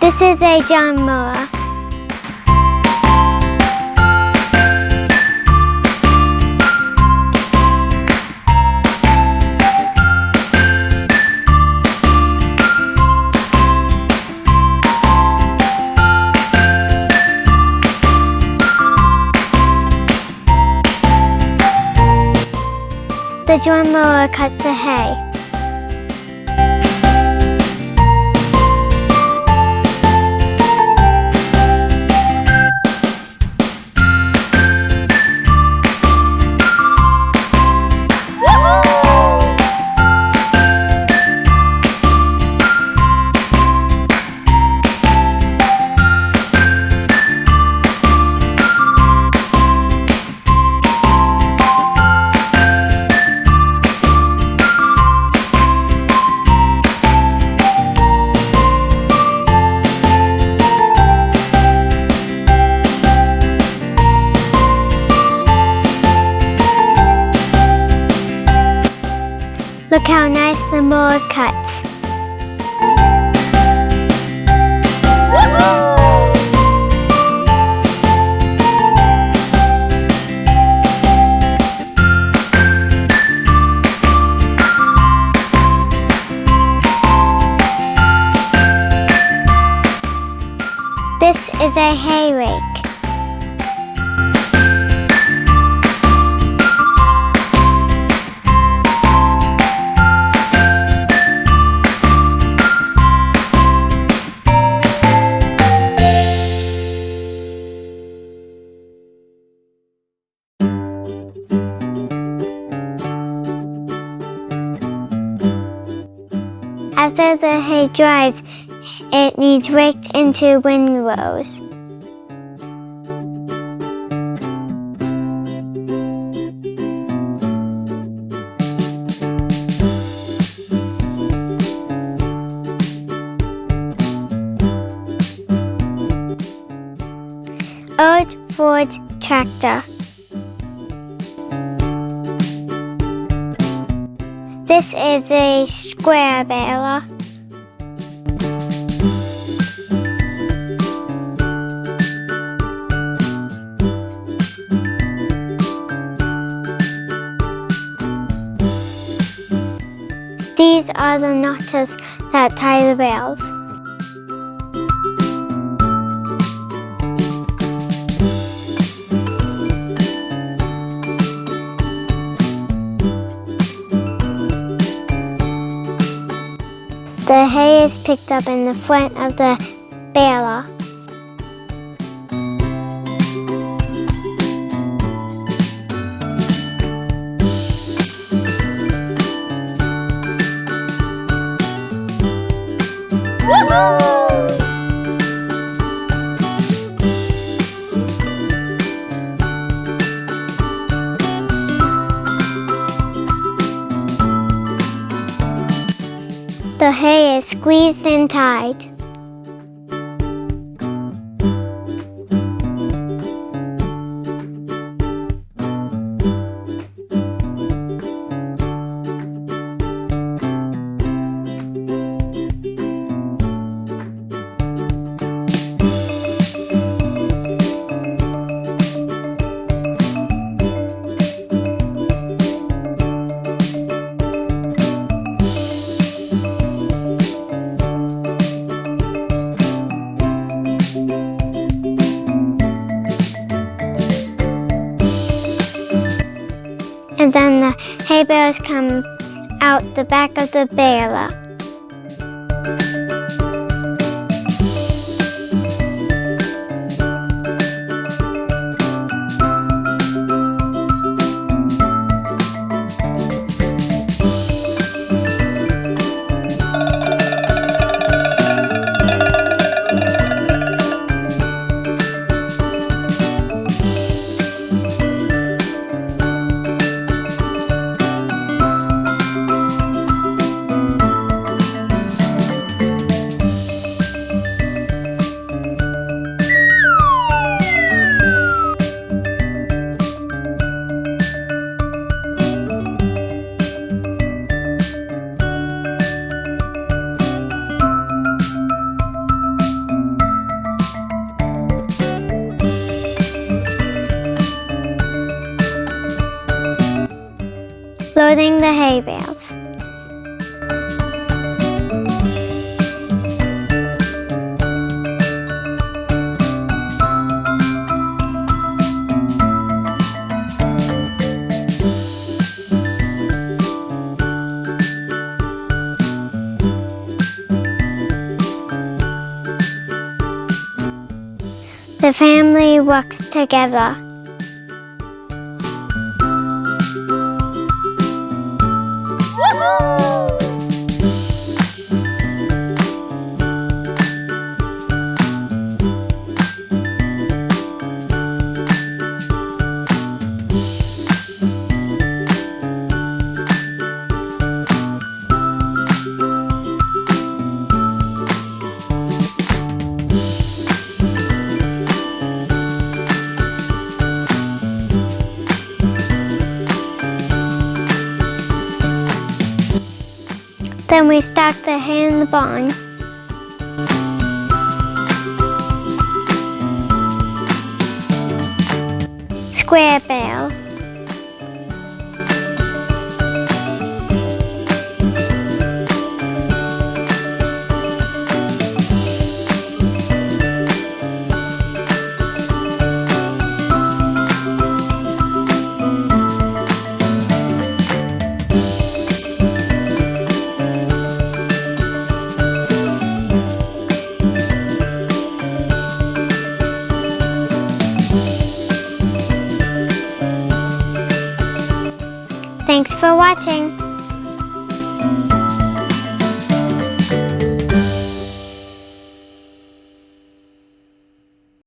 This is a John mower. The John mower cuts the hay. Look how nice the mower cuts. This is a hay rake. After the hay dries, it needs raked into windrows. Old Ford tractor. This is a square baler. These are the knots that tie the bales. The hay is picked up in the front of the baler. The hay is squeezed and tied. And then the hay bales come out the back of the baler. loading the hay bales. The family works together. Then we stack the hay in the barn. Square bale. Thanks for watching.